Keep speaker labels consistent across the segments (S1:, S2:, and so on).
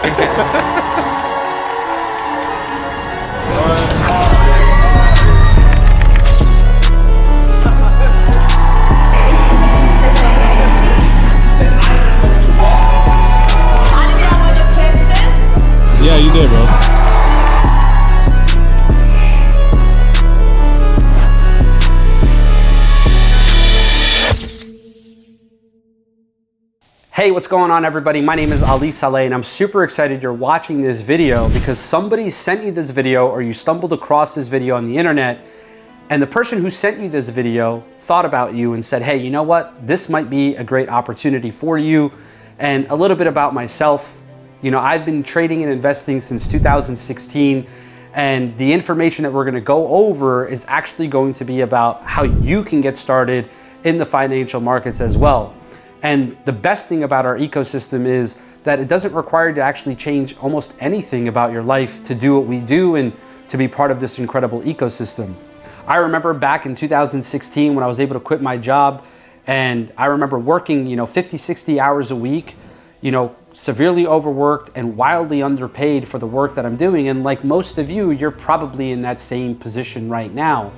S1: Yeah, you did, bro.
S2: Hey, what's going on, everybody? My name is Ali Saleh, and I'm super excited you're watching this video because somebody sent you this video or you stumbled across this video on the internet, and the person who sent you this video thought about you and said, hey, you know what? This might be a great opportunity for you. And a little bit about myself. You know, I've been trading and investing since 2016, and the information that we're gonna go over is actually going to be about how you can get started in the financial markets as well. And the best thing about our ecosystem is that it doesn't require you to actually change almost anything about your life to do what we do and to be part of this incredible ecosystem. I remember back in 2016 when I was able to quit my job, and I remember working, 50, 60 hours a week, severely overworked and wildly underpaid for the work that I'm doing. And like most of you, you're probably in that same position right now.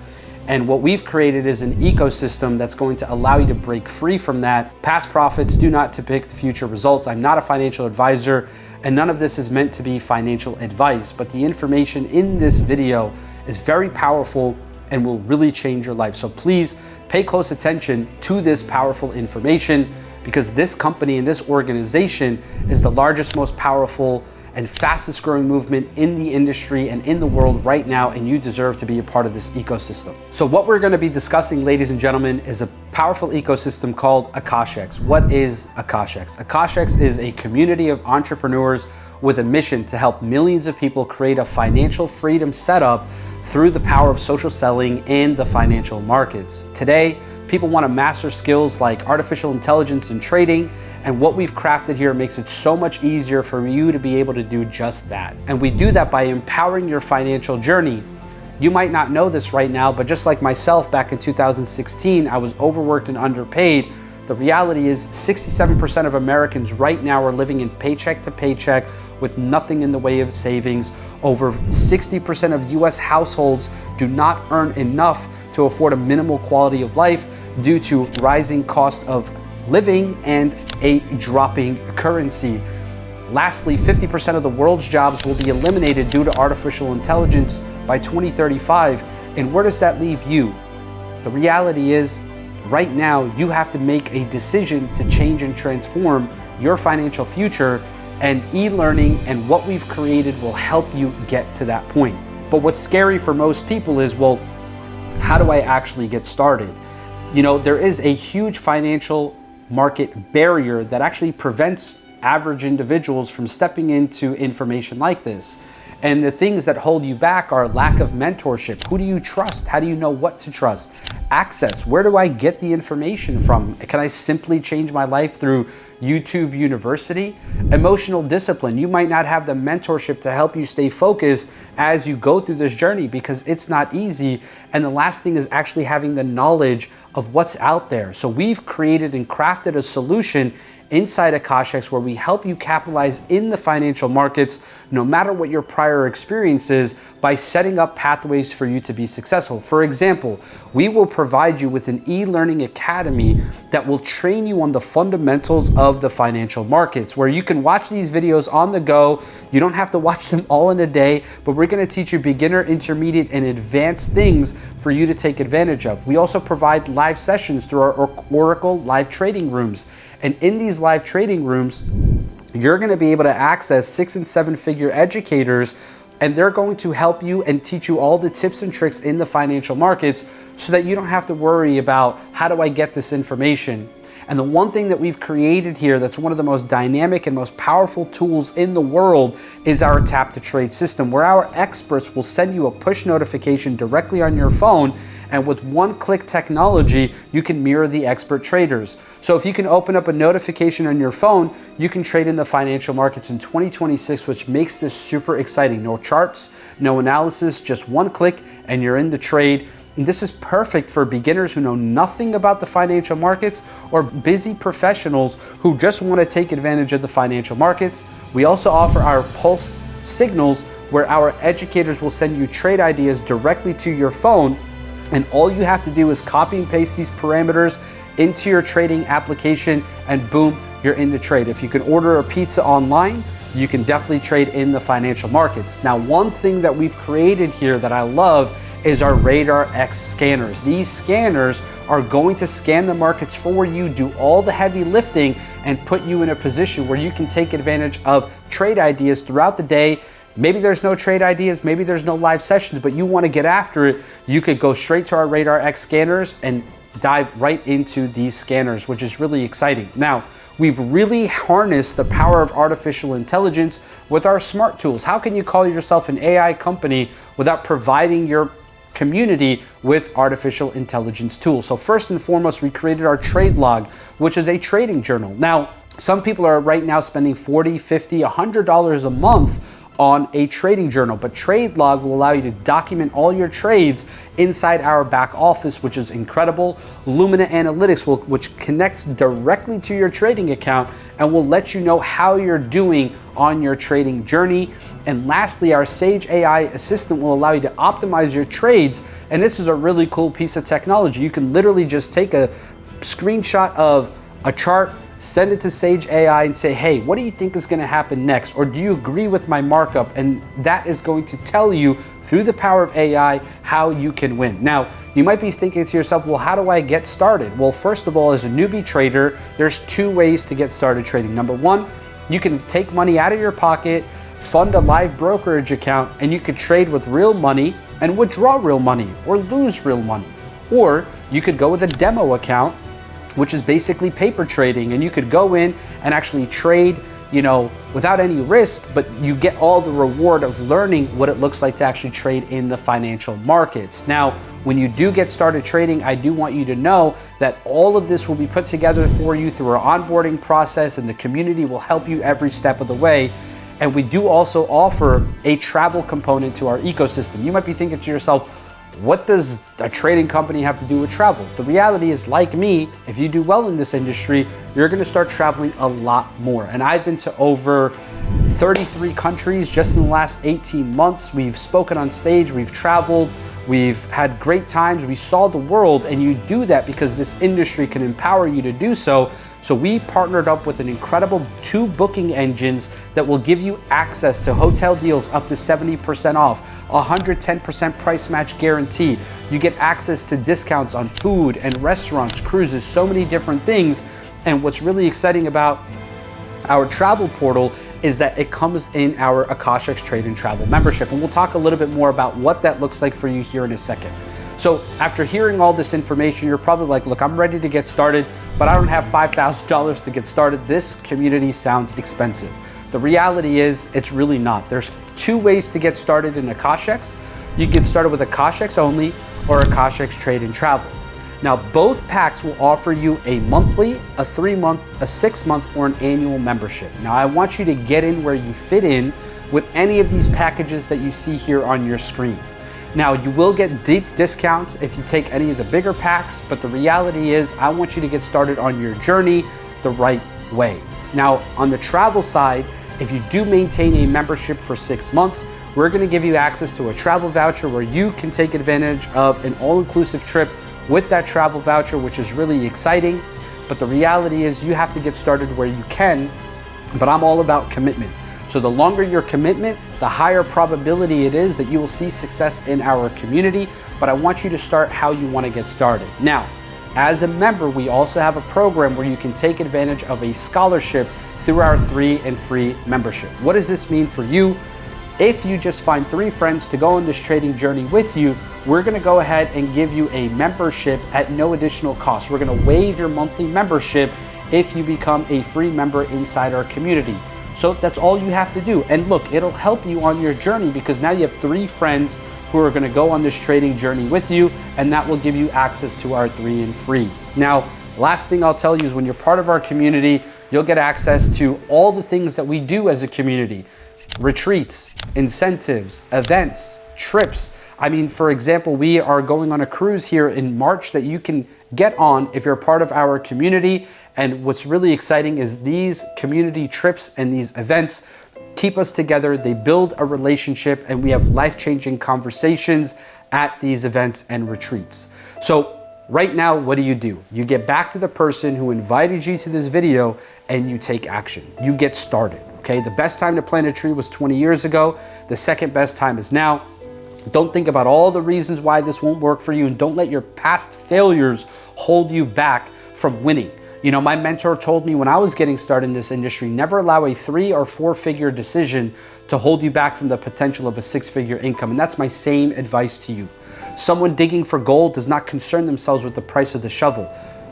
S2: And what we've created is an ecosystem that's going to allow you to break free from that. Past profits do not depict future results. I'm not a financial advisor, and none of this is meant to be financial advice, but the information in this video is very powerful and will really change your life. So please pay close attention to this powerful information, because this company and this organization is the largest, most powerful, and fastest growing movement in the industry and in the world right now, and you deserve to be a part of this ecosystem. So what we're gonna be discussing, ladies and gentlemen, is a powerful ecosystem called AkashX. What is AkashX? AkashX is a community of entrepreneurs with a mission to help millions of people create a financial freedom setup through the power of social selling in the financial markets. Today, people want to master skills like artificial intelligence and trading, and what we've crafted here makes it so much easier for you to be able to do just that. And we do that by empowering your financial journey. You might not know this right now, but just like myself back in 2016, I was overworked and underpaid. The reality is 67% of Americans right now are living in paycheck to paycheck with nothing in the way of savings. Over 60% of US households do not earn enough to afford a minimal quality of life due to rising cost of living and a dropping currency. Lastly, 50% of the world's jobs will be eliminated due to artificial intelligence by 2035. And where does that leave you? The reality is, right now, you have to make a decision to change and transform your financial future, and e-learning and what we've created will help you get to that point. But what's scary for most people is, well, how do I actually get started? There is a huge financial market barrier that actually prevents average individuals from stepping into information like this. And the things that hold you back are lack of mentorship. Who do you trust? How do you know what to trust? Access. Where do I get the information from? Can I simply change my life through YouTube University? Emotional discipline. You might not have the mentorship to help you stay focused as you go through this journey, because it's not easy. And the last thing is actually having the knowledge of what's out there. So we've created and crafted a solution inside AkashX where we help you capitalize in the financial markets no matter what your prior experience is, by setting up pathways for you to be successful. For example, we will provide you with an e-learning academy that will train you on the fundamentals of the financial markets, where you can watch these videos on the go. You don't have to watch them all in a day, but we're gonna teach you beginner, intermediate, and advanced things for you to take advantage of. We also provide live sessions through our Oracle live trading rooms. And in these live trading rooms, you're gonna be able to access 6- and 7-figure educators, and they're going to help you and teach you all the tips and tricks in the financial markets so that you don't have to worry about, how do I get this information? And the one thing that we've created here that's one of the most dynamic and most powerful tools in the world is our tap to trade system, where our experts will send you a push notification directly on your phone, and with one-click technology, you can mirror the expert traders. So if you can open up a notification on your phone, you can trade in the financial markets in 2026, which makes this super exciting. No charts, no analysis, just one click, and you're in the trade. And this is perfect for beginners who know nothing about the financial markets or busy professionals who just want to take advantage of the financial markets. We also offer our pulse signals where our educators will send you trade ideas directly to your phone, and all you have to do is copy and paste these parameters into your trading application, and boom, you're in the trade. If you can order a pizza online, you can definitely trade in the financial markets. Now, one thing that we've created here that I love is our AkashX scanners. These scanners are going to scan the markets for you, do all the heavy lifting, and put you in a position where you can take advantage of trade ideas throughout the day. Maybe there's no trade ideas, maybe there's no live sessions, but you want to get after it, you could go straight to our AkashX scanners and dive right into these scanners, which is really exciting. Now, we've really harnessed the power of artificial intelligence with our smart tools. How can you call yourself an AI company without providing your community with artificial intelligence tools? So first and foremost, we created our trade log, which is a trading journal. Now, some people are right now spending $40, $50, $100 a month on a trading journal, but Trade Log will allow you to document all your trades inside our back office, which is incredible. Lumina Analytics, which connects directly to your trading account and will let you know how you're doing on your trading journey. And lastly, our Sage AI assistant will allow you to optimize your trades. And this is a really cool piece of technology. You can literally just take a screenshot of a chart, send it to Sage AI and say, hey, what do you think is gonna happen next? Or do you agree with my markup? And that is going to tell you through the power of AI how you can win. Now, you might be thinking to yourself, well, how do I get started? Well, first of all, as a newbie trader, there's two ways to get started trading. Number one, you can take money out of your pocket, fund a live brokerage account, and you could trade with real money and withdraw real money or lose real money. Or you could go with a demo account, which is basically paper trading, and you could go in and actually trade, you know, without any risk, but you get all the reward of learning what it looks like to actually trade in the financial markets. Now, when you do get started trading, I do want you to know that all of this will be put together for you through our onboarding process, and the community will help you every step of the way. And we do also offer a travel component to our ecosystem. You might be thinking to yourself, what does a trading company have to do with travel? The reality is, like me, if you do well in this industry, you're gonna start traveling a lot more. And I've been to over 33 countries just in the last 18 months. We've spoken on stage, we've traveled, we've had great times, we saw the world, and you do that because this industry can empower you to do so. So we partnered up with an incredible 2 booking engines that will give you access to hotel deals up to 70% off, 110% price match guarantee. You get access to discounts on food and restaurants, cruises, so many different things. And what's really exciting about our travel portal is that it comes in our AkashX Trade and Travel membership. And we'll talk a little bit more about what that looks like for you here in a second. So after hearing all this information, you're probably like, look, I'm ready to get started, but I don't have $5,000 to get started. This community sounds expensive. The reality is it's really not. There's 2 ways to get started in AkashX. You can get started with AkashX only or AkashX Trade and Travel. Now, both packs will offer you a monthly, a 3-month, a 6-month, or an annual membership. Now, I want you to get in where you fit in with any of these packages that you see here on your screen. Now, you will get deep discounts if you take any of the bigger packs, but the reality is I want you to get started on your journey the right way. Now, on the travel side, if you do maintain a membership for 6 months, we're gonna give you access to a travel voucher where you can take advantage of an all-inclusive trip with that travel voucher, which is really exciting. But the reality is you have to get started where you can, but I'm all about commitment. So the longer your commitment, the higher probability it is that you will see success in our community, but I want you to start how you want to get started. Now, as a member, we also have a program where you can take advantage of a scholarship through our 3 and free membership. What does this mean for you? If you just find 3 friends to go on this trading journey with you, we're gonna go ahead and give you a membership at no additional cost. We're gonna waive your monthly membership if you become a free member inside our community. So that's all you have to do. And look, it'll help you on your journey because now you have 3 friends who are gonna go on this trading journey with you, and that will give you access to our 3 and free. Now, last thing I'll tell you is when you're part of our community, you'll get access to all the things that we do as a community. Retreats, incentives, events, trips. I mean, for example, we are going on a cruise here in March that you can get on if you're a part of our community. And what's really exciting is these community trips and these events keep us together. They build a relationship, and we have life-changing conversations at these events and retreats. So right now, what do? You get back to the person who invited you to this video and you take action. You get started, okay? The best time to plant a tree was 20 years ago. The second best time is now. Don't think about all the reasons why this won't work for you, and don't let your past failures hold you back from winning. You know, my mentor told me when I was getting started in this industry, never allow a 3 or 4 figure decision to hold you back from the potential of a 6-figure income. And that's my same advice to you. Someone digging for gold does not concern themselves with the price of the shovel.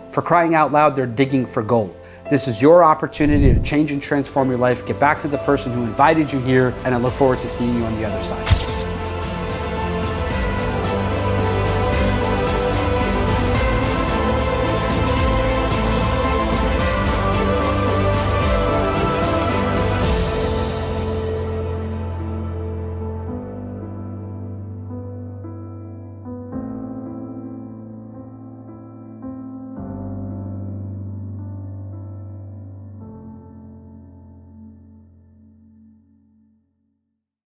S2: For crying out loud, they're digging for gold. This is your opportunity to change and transform your life. Get back to the person who invited you here, and I look forward to seeing you on the other side.